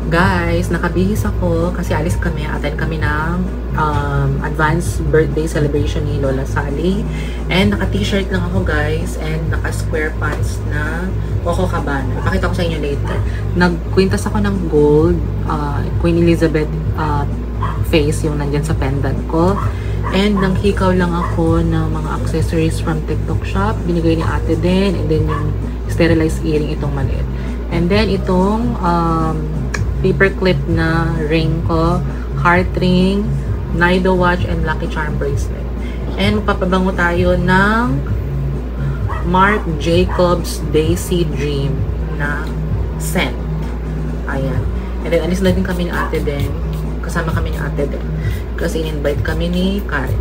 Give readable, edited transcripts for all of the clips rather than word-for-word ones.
Guys, nakabihis ako kasi alis kami. Attend kami ng advanced birthday celebration ni Lola Sally. And naka-t-shirt lang ako guys. And naka-square pants na Coco Cabana. Ipakita ko sa inyo later. Nagkwintas ako ng gold. Queen Elizabeth face yung nandyan sa pendant ko. And nanghikaw lang ako ng mga accessories from TikTok shop. Binigay ni ate din. And then yung sterilized earring itong maliit. And then itong paper clip na ring ko, heart ring, Nido watch, and Lucky Charm bracelet. And magpapabango tayo ng Marc Jacobs Daisy Dream na scent. Ayan. And then alis na din kami ni ate din. Kasama kami ni ate din. Kasi in-invite kami ni Karen.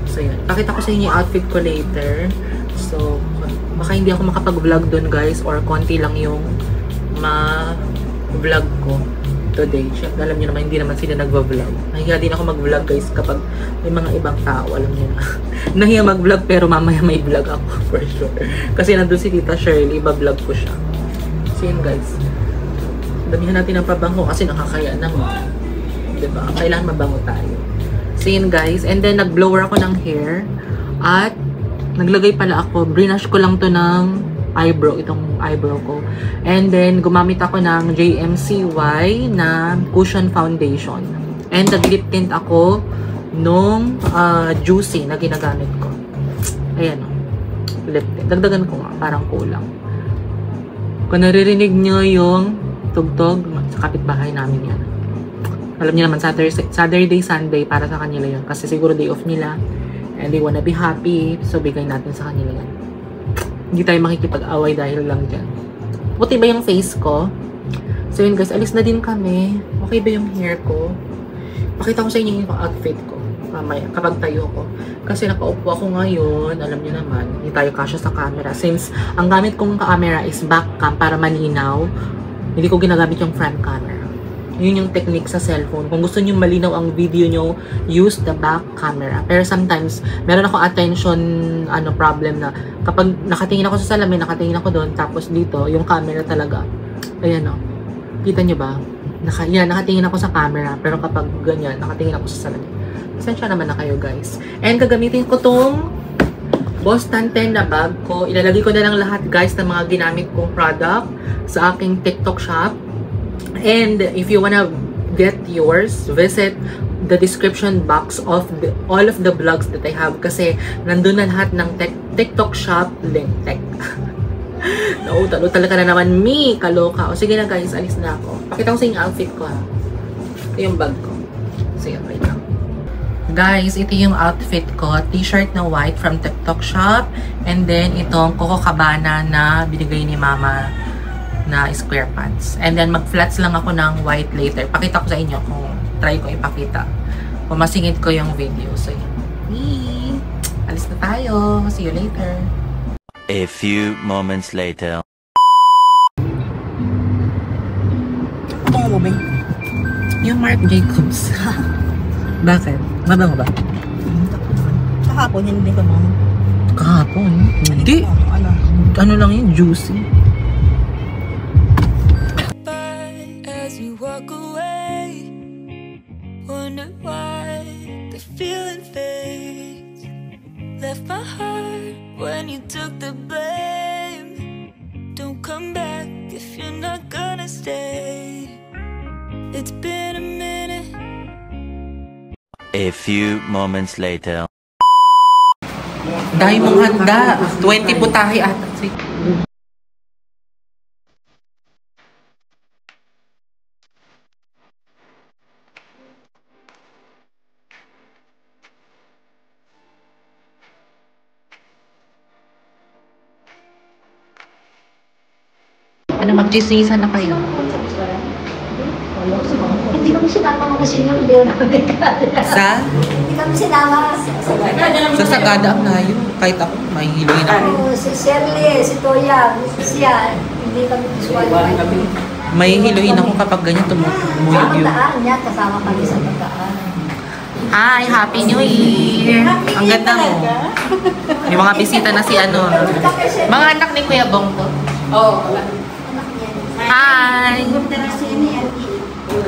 So yun. Pakita ko sa inyo yung outfit ko later. So, baka hindi ako makapag-vlog dun guys, or konti lang yung vlog ko today. Siyempre, alam niyo naman, hindi naman sila nagva-vlog. Nahiya din ako mag-vlog guys kapag may mga ibang tao, alam niyo na. Nahiya mag-vlog pero mamaya may vlog ako for sure. Kasi nandun si Tita Shirley, iba-vlog ko siya. So yun guys. Damihan natin ang pabango kasi nakakaya naman. Diba? Kailangan mabango tayo. So yun guys. And then nag-blower ako ng hair. At naglagay pala ako. Brinash ko lang to ng eyebrow, itong eyebrow ko. And then, gumamit ako ng JMCY na cushion foundation. And nag-lip tint ako nung Juicy na ginagamit ko. Ayan o. Lip tint. Dagdagan ko nga. Parang kulang. Kung naririnig nyo yung tugtog, sa kapitbahay namin yan. Alam niyo naman, Saturday, Sunday, para sa kanila yun. Kasi siguro day off nila. And they wanna be happy. So, bigay natin sa kanila yan. Hindi tayo makikipag-away dahil lang dyan. Puti ba yung face ko? So yun guys, alis na din kami. Okay ba yung hair ko? Pakita ko sa inyo yung outfit ko. Mamaya, kapag tayo ko. Kasi nakaupo ako ngayon, alam niyo naman, hindi tayo kasya sa camera. Since ang gamit kong camera is back cam para malinaw, hindi ko ginagamit yung front camera. Yun yung technique sa cellphone. Kung gusto nyo malinaw ang video nyo, use the back camera. Pero sometimes, meron ako attention problem na kapag nakatingin ako sa salamin, nakatingin ako doon, tapos dito, yung camera talaga. Ayan o. Kita nyo ba? Nakatingin ako sa camera. Pero kapag ganyan, nakatingin ako sa salamin. Pasensya naman na kayo guys. And gagamitin ko tong Boston 10 na bag ko. Ilalagay ko na lang lahat guys ng mga ginamit kong product sa aking TikTok shop. And if you wanna get yours, visit the description box of all of the vlogs that I have kasi nandun na lahat ng TikTok shop link. Talo talaga na naman kaloka. O sige na guys, alis na ako. Pakita ko sa yung outfit ko ha. Ito yung bag ko. Sige, wait lang. Guys, ito yung outfit ko. T-shirt na white from TikTok shop. And then itong Coco Cabana na binigay ni mama na square pants. And then, mag-flats lang ako ng white later. Pakita ko sa inyo kung try ko ipakita. Kung masingit ko yung video. So, yun. Alis na tayo. See you later. A few moments later. Ito mo ba? Yung Marc Jacobs. Bakit? Mabango ba? Kahapon, hindi ka mama. Kahapon? Hindi. Ano lang yun? Juicy. Walk away, wonder why the feeling fades. Left my heart when you took the blame. Don't come back if you're not gonna stay. It's been a minute. A few moments later. Dahil mong handa. 20 putahe ata. Ano, mag-chismisan na kayo? Hindi kami sinama kasi yung hindi na Sa? Hindi kami sinama. Sa Sagada ang layo. Kahit ako, mahihilingin ako. Si Shirley, si Toya, siya, hindi kami disqualified. Mahihiluin ako kapag ganyan tumuyog yun. Pagkaan niya, kasama kami sa pagkaan. Hi! Happy New Year! Ang ganda mo. May mga bisita na si ano. Mga anak ni Kuya Bong to. Oo. Hi!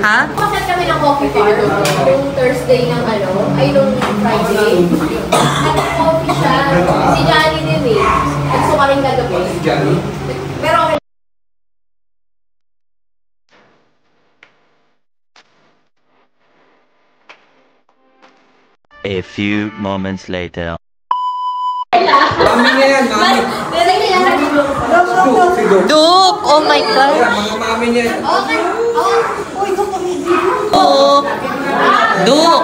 Ha? Bakit kami ng coffee bar nung Thursday ng nung Friday. Nag-coffee siya. Si Johnny din eh. Nagso ka rin kagabi. Pero okay. A few moments later. Mami niya yan, mami. Duk! Oh my God! Mga mami niya yan. Okay. Duk! Duk!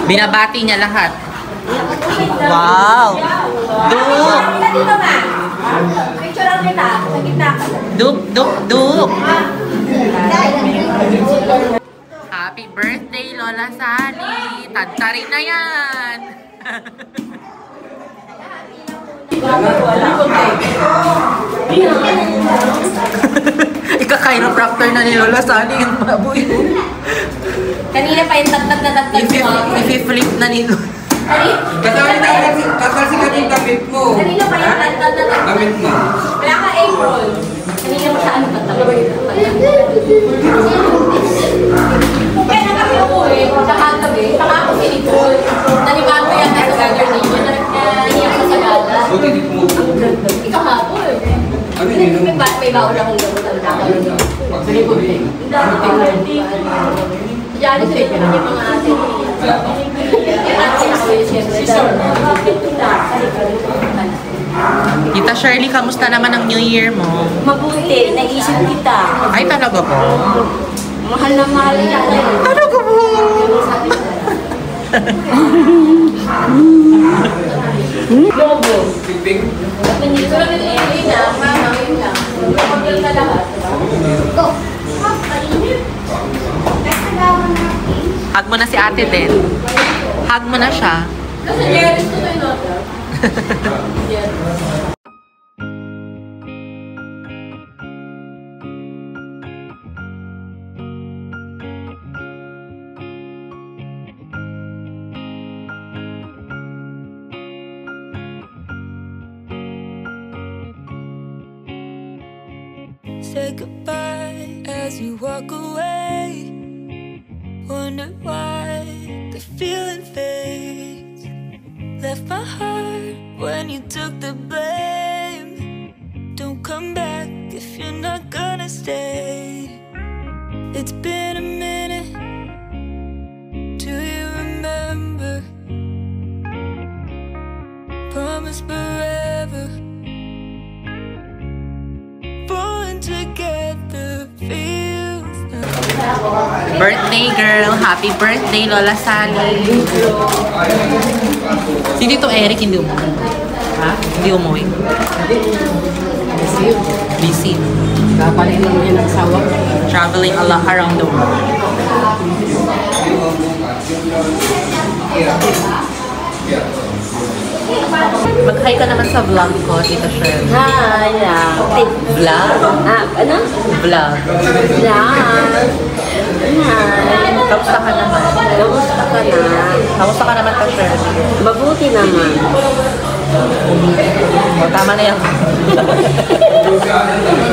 Binabati niya lahat. Wow! Duk! Dito nga. Picture lang kita. Sa gitna ka. Duk! Duk! Duk! Happy birthday, Lola Sally! Tadtarin na yan! Ika-chiropractor na ni Lola Sally yung baboy. Kanina pa yung tagtag. I-flip na ni Lola. Tatalsi ka yung damit mo. Kanina pa yung tagtag. Damit mo. Wala ka April. Kanina pa siya Kaya na kami umuwi, sa kagabi, saka ako si Nicole. Nanibago yan sa weather ninyo, naiyak sa sagada. Buti di kumupo. Ikaw hapon. Ano yun? May baon akong gamot ang nakakalo. Sa likod eh. Diyan sila yung mga ate. Yung ate ako yun siyempre. Tita Shirley, kamusta naman ang New Year mo? Mabuti, naisip kita. Ay, talaga po? Mahal na mahal ka. Talaga po? Lobo. Piping. Nandito lang yung Ellie na, mama, yun lang. Kapag ka lahat. Go. Hug mo na si ate din. Hug mo na siya. Kasi Jerry's to tayo nota. Say goodbye as you walk away. Wonder why the feeling fades. Left my heart when you took the blame. Don't come back if you're not gonna stay. It's been a minute. Do you remember? Promise forever. Born together feels like Birthday girl. Happy birthday, Lola Sally. Hindi to Eric, hindi umuwi. Ha? Hindi umuwi. Busy. Kapalit lang yan ang asawa. Traveling a lot around the world. Mag-hi ka naman sa vlog ko, Tita Shirley. Hi, Vlog? ano? Vlog. Hi. Kamusta ka naman? Kamusta ka na? Kamusta ka naman, Tita Shirley? Mabuti naman. O, tama na yan.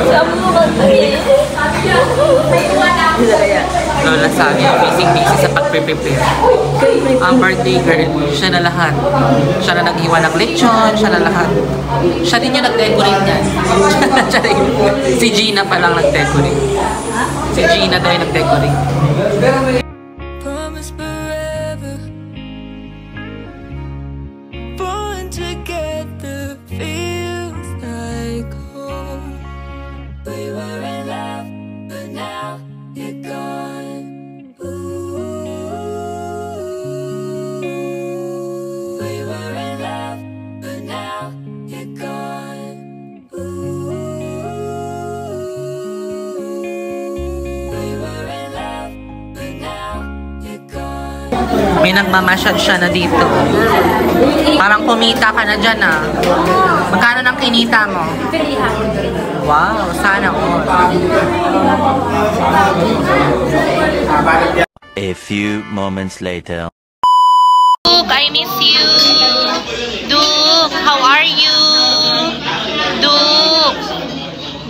Sabi mo ba? Lola Sally, busy sa pag-prepare. Ang birthday girl, siya na lahat. Siya na nag-iwan ng lechon, siya na lahat. Siya din yung nag-decorate niyan. Siya rin. Si Gina pa lang nag-decorate. Si Gina daw yung nag-decorate. promise forever. Born together feels like home. We were in love, but now you're gone. Ooh. We were in love, but now you're gone. Ooh. We were in love, but now you're gone. May nagmamasyad siya na dito. Parang kumita ka na dyan ah. Magkano nang kinita mo? 300. Wow, sana all. A few moments later. Duke, I miss you. Duke, how are you? Duke.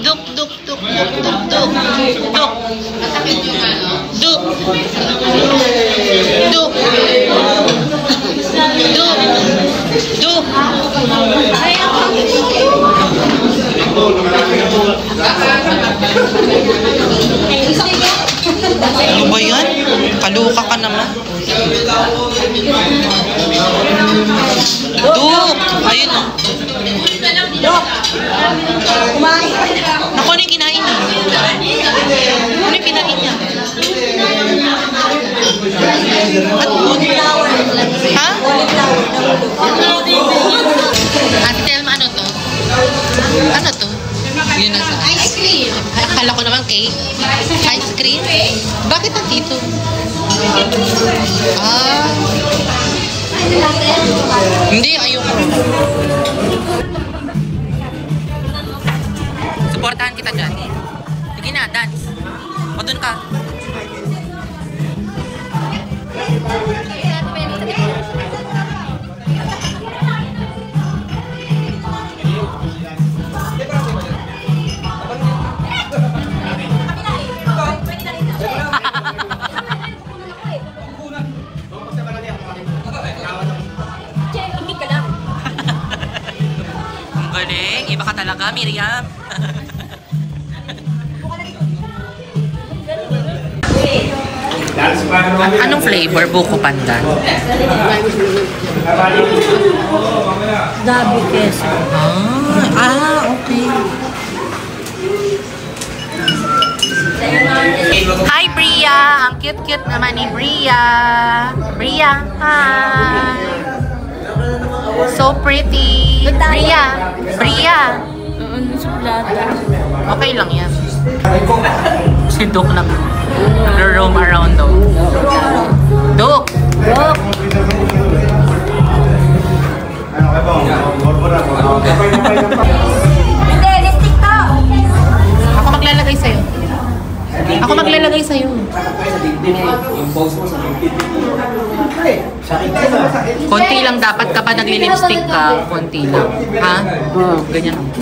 Duke, Duke, Duke. Ano ba yan? Kaluka ka naman. Duk! Ayun o. Duk! Kumain. Naku, ano yung kinain niya? Ano yung kinain niya? Ha? Ate Telma, ano to? Ano to? Yun na sa ice cream. Akala ko naman cake. Ice cream? Bakit nandito? Ah. Hindi, ayoko. Supportahan kita dyan. Sige na, dance. O dun ka. Ang galing. Iba ka talaga, Miriam. Anong flavor? Buko pandan. Gabi queso. Okay. Hi, Bria! Ang cute-cute naman ni Bria. Bria, hi! So pretty. Bria! Bria! Okay lang yan. Si Duk lang. Nag-roam around daw. Duk! Duk! Hindi, lipstick to! Ako maglalagay sa'yo. Ako maglalagay sa'yo. Konti lang dapat kapag nagli-lipstick ka. Konti lang. Ha? Ganyan. Konti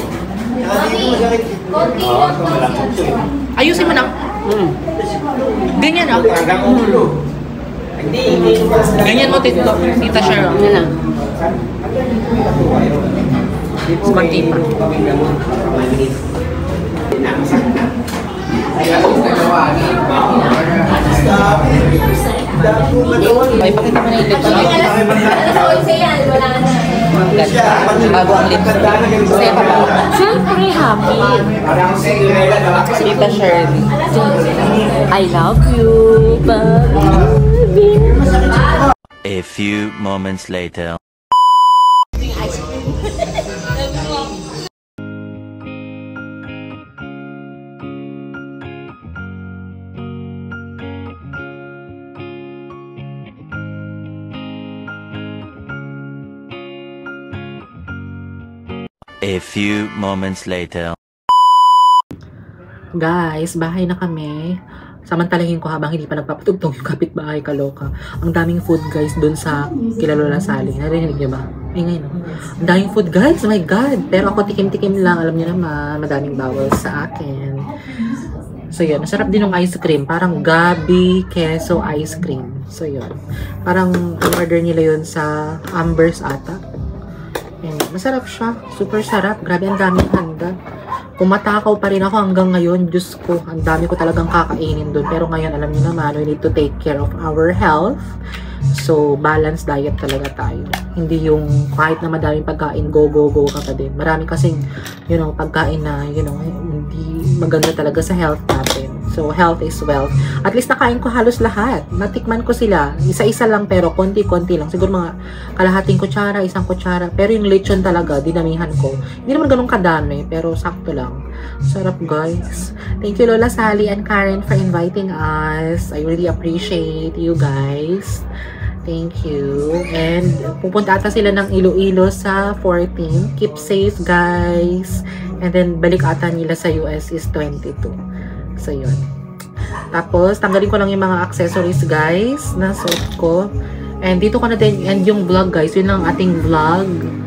lang. Ayusin mo na. Ganyan ah. Ganyan mo, Tita Cheryl. Ano lang? Konti pa. Ay, pakita mo na yung lipstick. Alas 11 yan, wala na. Bago ang lipstick. Kasi pa ba? Siyempre, happy. Tita Shirley. I love you, baby. A few moments later. A few moments later. Guys, bahay na kami. Samantalahin ko habang hindi pa nagpapatugtong yung kapitbahay, kaloka. Ang daming food guys dun sa Kilalola Sally. Narinig niyo ba? Ingay no? Ang daming food guys, oh my god. Pero ako tikim-tikim lang. Alam niyo naman, madaming bawal sa akin. So yun, masarap din yung ice cream. Parang gabi, queso, ice cream. So yun. Parang order nila yun sa Amber's ata. And masarap siya. Super sarap. Grabe, ang daming handa. Kung matakaw pa rin ako hanggang ngayon, Diyos ko, ang dami ko talagang kakainin doon. Pero ngayon, alam niyo naman, we need to take care of our health. So, balanced diet talaga tayo. Hindi yung kahit na madaming pagkain, go ka pa din. Marami kasing, you know, pagkain na, you know, hindi maganda talaga sa health natin. So, health is wealth. At least nakain ko halos lahat. Natikman ko sila. Isa-isa lang pero konti-konti lang. Siguro mga kalahating kutsara, isang kutsara. Pero yung lechon talaga, dinamihan ko. Hindi naman ganun kadami, pero sakto lang. Sarap guys. Thank you Lola Sally and Karen for inviting us. I really appreciate you guys. Thank you. And pupunta ata sila ng Iloilo sa 14. Keep safe guys. And then balik ata nila sa US is 22. So yun. Tapos tanggalin ko lang yung mga accessories guys na suot ko. And dito ko na din end yung vlog guys. Yun lang ating vlog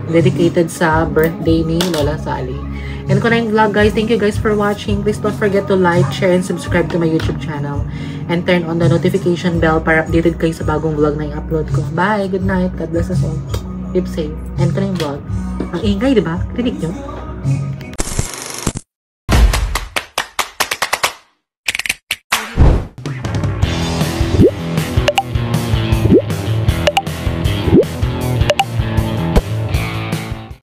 dedicated sa birthday ni Lola Sally. End ko na yung vlog, guys. Thank you guys for watching. Please don't forget to like, share, and subscribe to my YouTube channel. And turn on the notification bell para updated kayo sa bagong vlog na i-upload ko. Bye! Good night! God bless us all. Keep safe. End ko na yung vlog. Ang ingay, di ba? Rinig nyo?